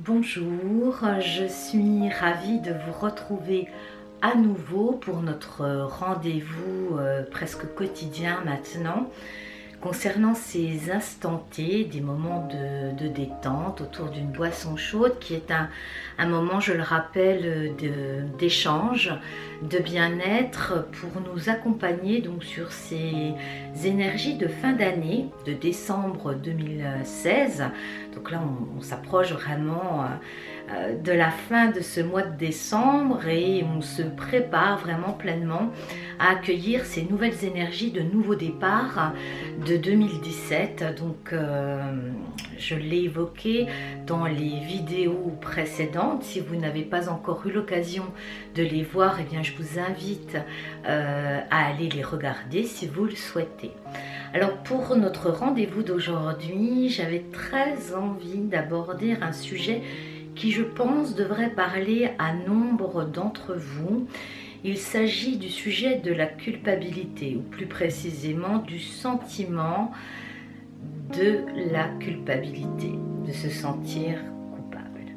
Bonjour, je suis ravie de vous retrouver à nouveau pour notre rendez-vous presque quotidien maintenant concernant ces instants T, des moments de détente autour d'une boisson chaude qui est un moment, je le rappelle, d'échange, de bien-être pour nous accompagner donc sur ces énergies de fin d'année, de décembre 2016. Donc là, on s'approche vraiment de la fin de ce mois de décembre et on se prépare vraiment pleinement à accueillir ces nouvelles énergies de nouveau départ de 2017. Donc je l'ai évoqué dans les vidéos précédentes. Si vous n'avez pas encore eu l'occasion de les voir, eh bien je vous invite à aller les regarder si vous le souhaitez. Alors pour notre rendez-vous d'aujourd'hui, j'avais très envie d'aborder un sujet qui, je pense, devrait parler à nombre d'entre vous. Il s'agit du sujet de la culpabilité, ou plus précisément du sentiment de la culpabilité, de se sentir coupable.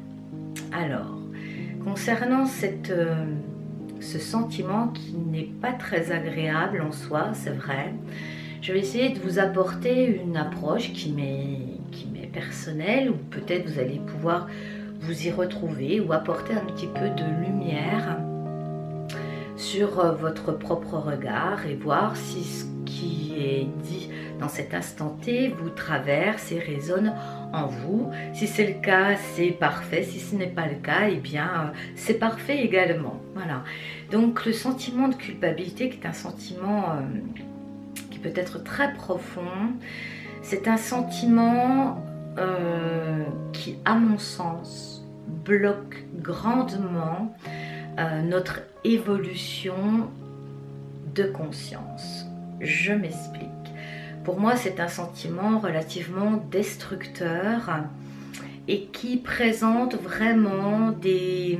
Alors, concernant ce sentiment qui n'est pas très agréable en soi, c'est vrai, je vais essayer de vous apporter une approche qui m'est personnelle, ou peut-être vous allez pouvoir vous y retrouver ou apporter un petit peu de lumière sur votre propre regard et voir si ce qui est dit dans cet instant T vous traverse et résonne en vous. Si c'est le cas, c'est parfait. Si ce n'est pas le cas, eh bien c'est parfait également. Voilà. Donc le sentiment de culpabilité, qui est un sentiment qui peut être très profond, c'est un sentiment qui, à mon sens, bloque grandement notre évolution de conscience. Je m'explique. Pour moi, c'est un sentiment relativement destructeur et qui présente vraiment des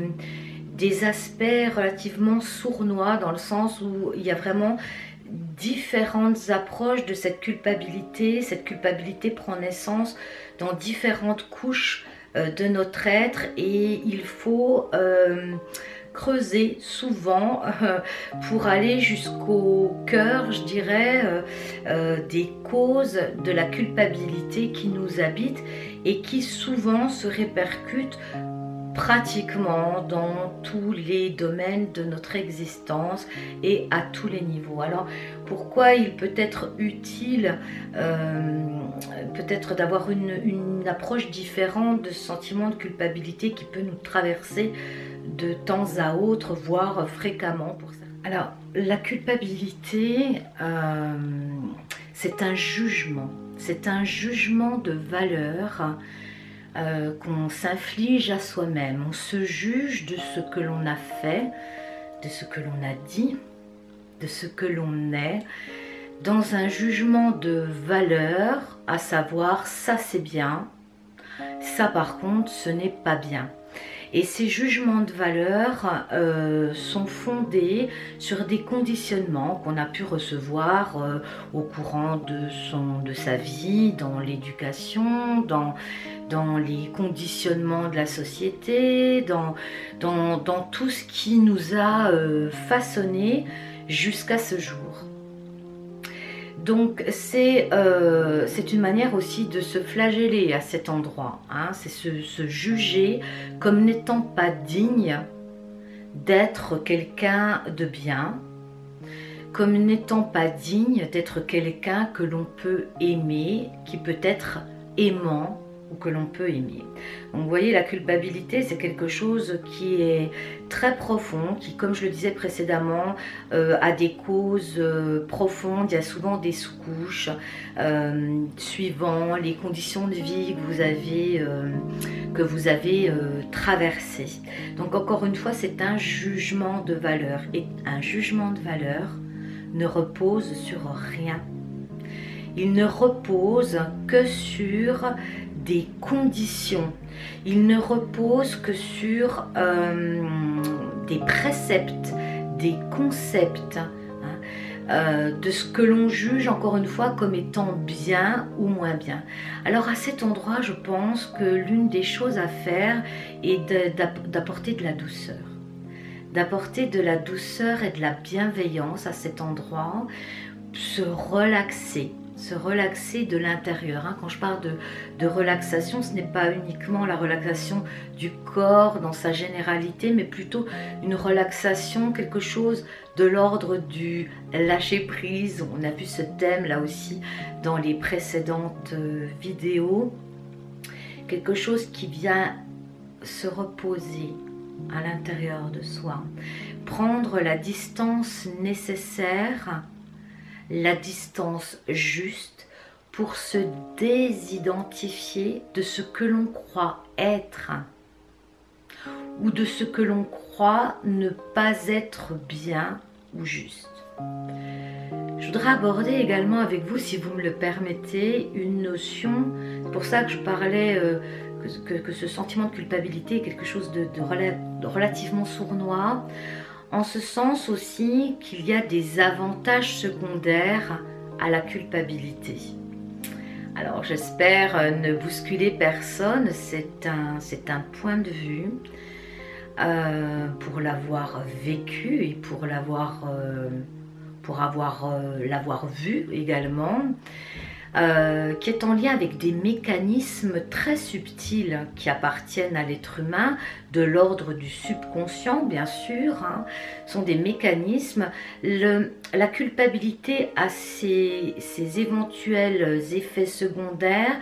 aspects relativement sournois, dans le sens où il y a vraiment différentes approches de cette culpabilité. Cette culpabilité prend naissance dans différentes couches de notre être et il faut creuser souvent pour aller jusqu'au cœur, je dirais, des causes de la culpabilité qui nous habitent et qui souvent se répercutent pratiquement dans tous les domaines de notre existence et à tous les niveaux. Alors pourquoi il peut être utile peut-être d'avoir une approche différente de ce sentiment de culpabilité qui peut nous traverser de temps à autre, voire fréquemment pour ça. Alors la culpabilité, c'est un jugement de valeur qu'on s'inflige à soi-même. On se juge de ce que l'on a fait, de ce que l'on a dit, de ce que l'on est, dans un jugement de valeur, à savoir ça c'est bien, ça par contre ce n'est pas bien. Et ces jugements de valeur sont fondés sur des conditionnements qu'on a pu recevoir au courant de sa vie, dans l'éducation, dans les conditionnements de la société, dans tout ce qui nous a façonné jusqu'à ce jour. Donc c'est une manière aussi de se flageller à cet endroit, hein. C'est se juger comme n'étant pas digne d'être quelqu'un de bien, comme n'étant pas digne d'être quelqu'un que l'on peut aimer, qui peut être aimant ou que l'on peut aimer. Donc vous voyez, la culpabilité, c'est quelque chose qui est très profond, qui, comme je le disais précédemment, a des causes profondes. Il y a souvent des sous-couches suivant les conditions de vie que vous avez traversées. Donc encore une fois, c'est un jugement de valeur, et un jugement de valeur ne repose sur rien. Il ne repose que sur des conditions. Il ne repose que sur des préceptes, des concepts, hein, de ce que l'on juge encore une fois comme étant bien ou moins bien. Alors à cet endroit, je pense que l'une des choses à faire est d'apporter de la douceur. D'apporter de la douceur et de la bienveillance à cet endroit, se relaxer de l'intérieur. Quand je parle de relaxation, ce n'est pas uniquement la relaxation du corps dans sa généralité, mais plutôt une relaxation, quelque chose de l'ordre du lâcher prise. On a vu ce thème là aussi dans les précédentes vidéos. Quelque chose qui vient se reposer à l'intérieur de soi. Prendre la distance nécessaire, la distance juste pour se désidentifier de ce que l'on croit être ou de ce que l'on croit ne pas être bien ou juste. Je voudrais aborder également avec vous, si vous me le permettez, une notion, c'est pour ça que je parlais que ce sentiment de culpabilité est quelque chose de relativement sournois, en ce sens aussi qu'il y a des avantages secondaires à la culpabilité. Alors j'espère ne bousculer personne, c'est un point de vue pour l'avoir vécu et pour l'avoir vu également, qui est en lien avec des mécanismes très subtils qui appartiennent à l'être humain, de l'ordre du subconscient bien sûr, sont des mécanismes. La culpabilité a ses éventuels effets secondaires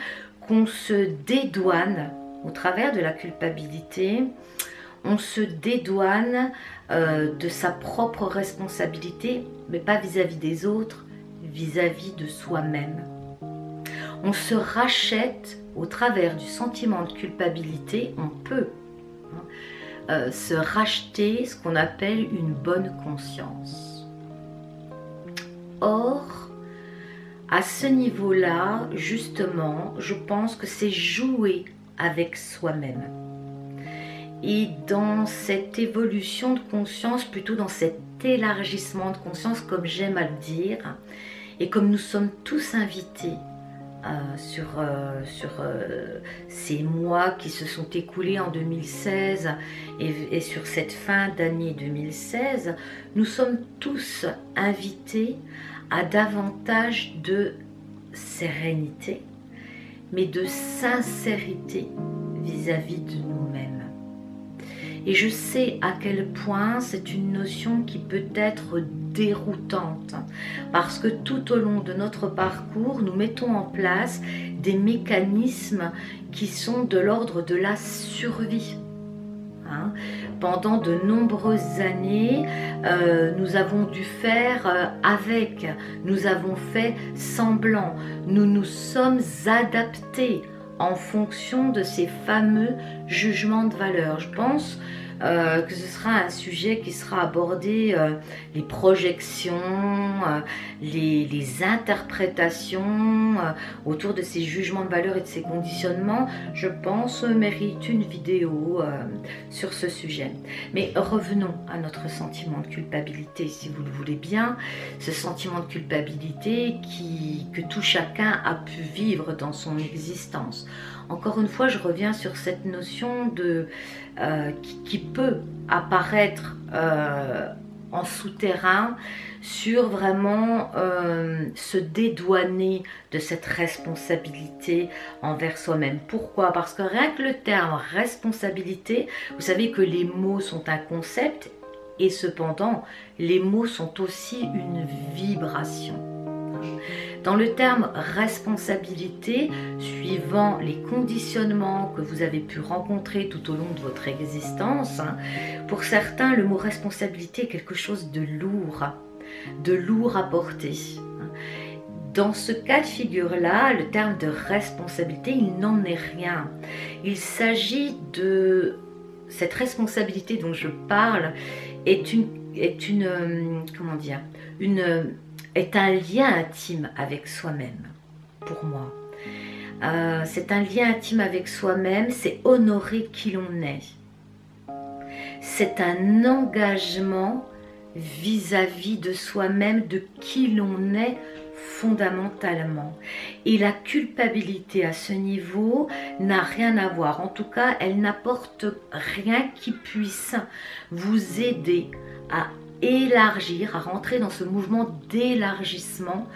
qu'on se dédouane au travers de la culpabilité. On se dédouane de sa propre responsabilité, mais pas vis-à-vis des autres, vis-à-vis de soi-même. On se rachète au travers du sentiment de culpabilité, on peut se racheter ce qu'on appelle une bonne conscience. Or, à ce niveau-là, justement, je pense que c'est jouer avec soi-même. Et dans cette évolution de conscience, plutôt dans cet élargissement de conscience, comme j'aime à le dire, et comme nous sommes tous invités sur ces mois qui se sont écoulés en 2016 et sur cette fin d'année 2016, nous sommes tous invités à davantage de sérénité, mais de sincérité vis-à-vis de nous-mêmes. Et je sais à quel point c'est une notion qui peut être déroutante, parce que tout au long de notre parcours, nous mettons en place des mécanismes qui sont de l'ordre de la survie. Pendant de nombreuses années, nous avons dû faire avec, nous avons fait semblant, nous nous sommes adaptés en fonction de ces fameux jugements de valeur. Je pense que ce sera un sujet qui sera abordé, les projections, les interprétations autour de ces jugements de valeur et de ces conditionnements, je pense, mérite une vidéo sur ce sujet. Mais revenons à notre sentiment de culpabilité, si vous le voulez bien, ce sentiment de culpabilité que tout chacun a pu vivre dans son existence. Encore une fois, je reviens sur cette notion qui peut apparaître en souterrain sur vraiment se dédouaner de cette responsabilité envers soi-même. Pourquoi? Parce que rien que le terme responsabilité, vous savez que les mots sont un concept et cependant les mots sont aussi une vibration. Dans le terme responsabilité, suivant les conditionnements que vous avez pu rencontrer tout au long de votre existence, pour certains, le mot responsabilité est quelque chose de lourd à porter. Dans ce cas de figure-là, le terme de responsabilité, il n'en est rien. Il s'agit de cette responsabilité dont je parle est un lien intime avec soi-même, pour moi. C'est un lien intime avec soi-même, c'est honorer qui l'on est. C'est un engagement vis-à-vis de soi-même, de qui l'on est fondamentalement. Et la culpabilité à ce niveau n'a rien à voir. En tout cas, elle n'apporte rien qui puisse vous aider à élargir, à rentrer dans ce mouvement d'élargissement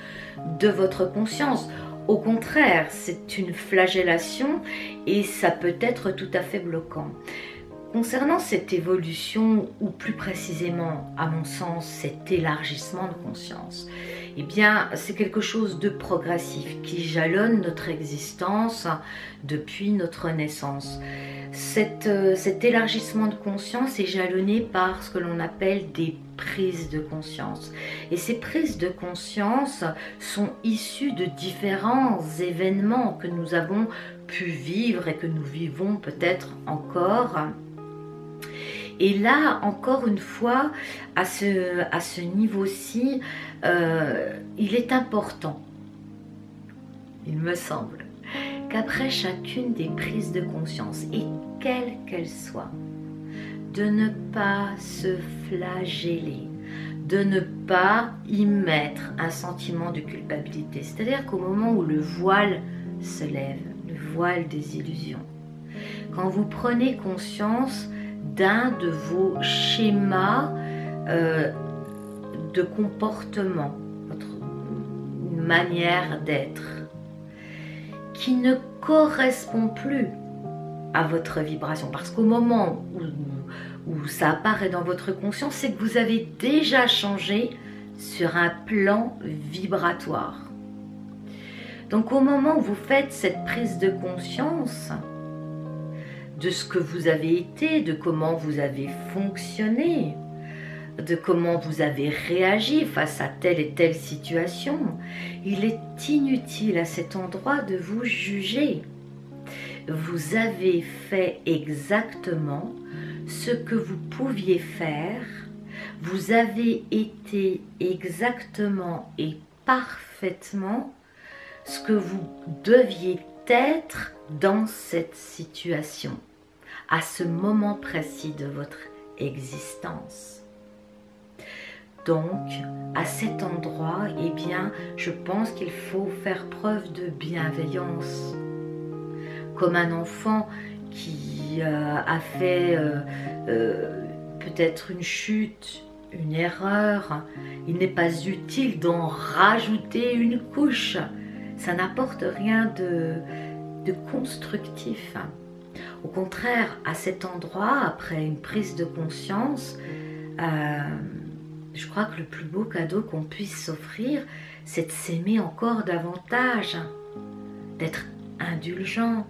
de votre conscience. Au contraire, c'est une flagellation et ça peut être tout à fait bloquant. Concernant cette évolution, ou plus précisément, à mon sens, cet élargissement de conscience, eh bien, c'est quelque chose de progressif qui jalonne notre existence depuis notre naissance. Cet élargissement de conscience est jalonné par ce que l'on appelle des prises de conscience. Et ces prises de conscience sont issues de différents événements que nous avons pu vivre et que nous vivons peut-être encore. Et là, encore une fois, à ce niveau-ci, il est important, il me semble, qu'après chacune des prises de conscience, et quelles qu'elles soient, de ne pas se flageller, de ne pas y mettre un sentiment de culpabilité. C'est-à-dire qu'au moment où le voile se lève, le voile des illusions, quand vous prenez conscience d'un de vos schémas de comportement, votre manière d'être, qui ne correspond plus à votre vibration. Parce qu'au moment où ça apparaît dans votre conscience, c'est que vous avez déjà changé sur un plan vibratoire. Donc au moment où vous faites cette prise de conscience, de ce que vous avez été, de comment vous avez fonctionné, de comment vous avez réagi face à telle et telle situation, il est inutile à cet endroit de vous juger. Vous avez fait exactement ce que vous pouviez faire, vous avez été exactement et parfaitement ce que vous deviez être dans cette situation, à ce moment précis de votre existence. Donc, à cet endroit, eh bien, je pense qu'il faut faire preuve de bienveillance. Comme un enfant qui a fait peut-être une chute, une erreur, il n'est pas utile d'en rajouter une couche. Ça n'apporte rien de constructif. Au contraire, à cet endroit, après une prise de conscience, je crois que le plus beau cadeau qu'on puisse s'offrir, c'est de s'aimer encore davantage, d'être indulgent,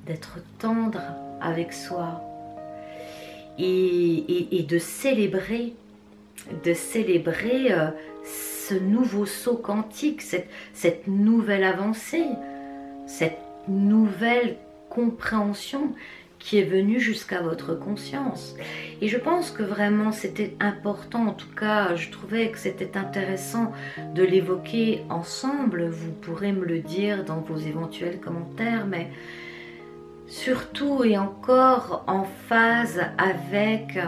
d'être tendre avec soi et de célébrer ce nouveau saut quantique, cette nouvelle avancée, cette nouvelle compréhension qui est venue jusqu'à votre conscience. Et je pense que vraiment c'était important, en tout cas je trouvais que c'était intéressant de l'évoquer ensemble. Vous pourrez me le dire dans vos éventuels commentaires, mais surtout et encore en phase avec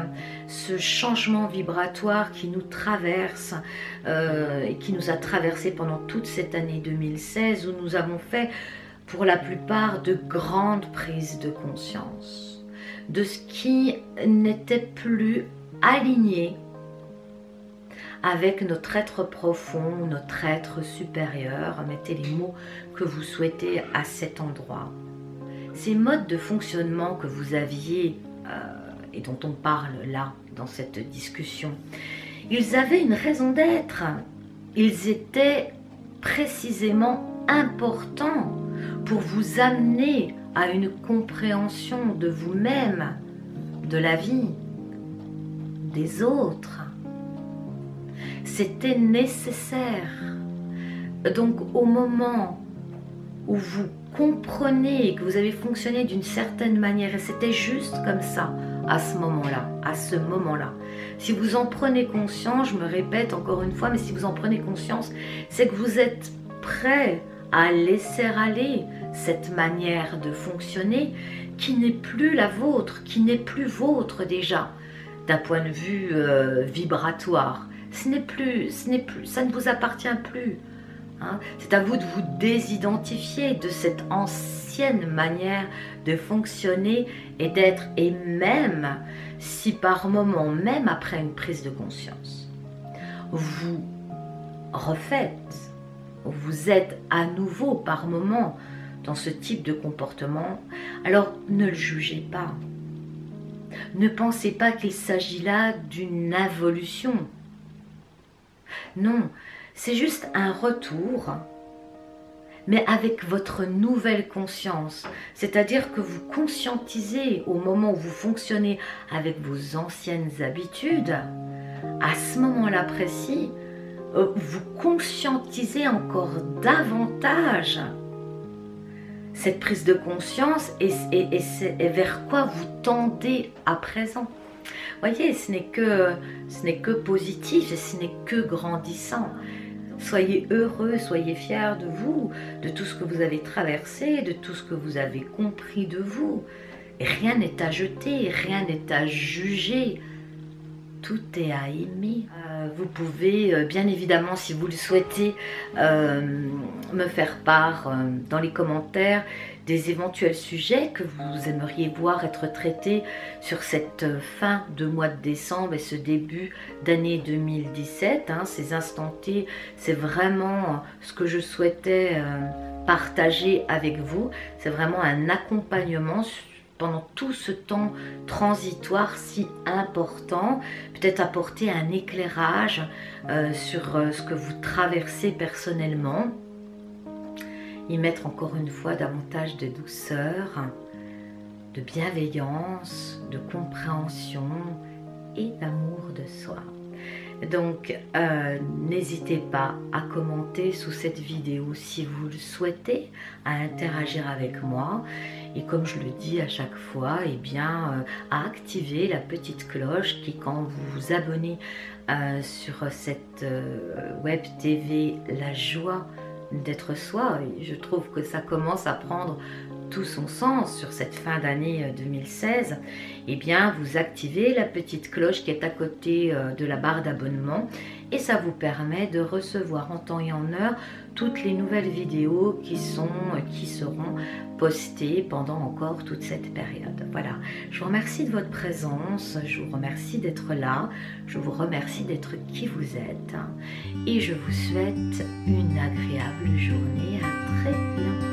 ce changement vibratoire qui nous traverse et qui nous a traversé pendant toute cette année 2016, où nous avons fait pour la plupart de grandes prises de conscience de ce qui n'était plus aligné avec notre être profond, notre être supérieur. Mettez les mots que vous souhaitez à cet endroit. Ces modes de fonctionnement que vous aviez et dont on parle là dans cette discussion, ils avaient une raison d'être. Ils étaient précisément importants pour vous amener à une compréhension de vous-même, de la vie, des autres. C'était nécessaire. Donc au moment où vous comprenez que vous avez fonctionné d'une certaine manière, et c'était juste comme ça, à ce moment-là, si vous en prenez conscience, je me répète encore une fois, mais si vous en prenez conscience, c'est que vous êtes prêt à laisser aller cette manière de fonctionner qui n'est plus la vôtre, qui n'est plus vôtre déjà. d'un point de vue vibratoire. Ça ne vous appartient plus. Hein. C'est à vous de vous désidentifier de cette ancienne manière de fonctionner et d'être, et même si par moment, même après une prise de conscience, vous refaites, vous êtes à nouveau par moment dans ce type de comportement, alors ne le jugez pas. Ne pensez pas qu'il s'agit là d'une involution. Non, c'est juste un retour, mais avec votre nouvelle conscience. C'est-à-dire que vous conscientisez au moment où vous fonctionnez avec vos anciennes habitudes, à ce moment-là précis, vous conscientisez encore davantage cette prise de conscience et vers quoi vous tendez à présent. Voyez, ce n'est que positif et ce n'est que grandissant. Soyez heureux, soyez fiers de vous, de tout ce que vous avez traversé, de tout ce que vous avez compris de vous. Et rien n'est à jeter, rien n'est à juger. Tout est à aimer. Vous pouvez, bien évidemment, si vous le souhaitez, me faire part dans les commentaires des éventuels sujets que vous aimeriez voir être traités sur cette fin de mois de décembre et ce début d'année 2017. Hein, ces instants T, c'est vraiment ce que je souhaitais partager avec vous. C'est vraiment un accompagnement pendant tout ce temps transitoire si important, peut-être apporter un éclairage sur ce que vous traversez personnellement, y mettre encore une fois davantage de douceur, de bienveillance, de compréhension et d'amour de soi. Donc, n'hésitez pas à commenter sous cette vidéo si vous le souhaitez, à interagir avec moi. Et comme je le dis à chaque fois, eh bien, à activer la petite cloche qui, quand vous vous abonnez sur cette web TV, la joie d'être soi, et je trouve que ça commence à prendre tout son sens sur cette fin d'année 2016, eh bien vous activez la petite cloche qui est à côté de la barre d'abonnement et ça vous permet de recevoir en temps et en heure toutes les nouvelles vidéos qui seront postées pendant encore toute cette période. Voilà, je vous remercie de votre présence, je vous remercie d'être là, je vous remercie d'être qui vous êtes et je vous souhaite une agréable journée. À très bientôt.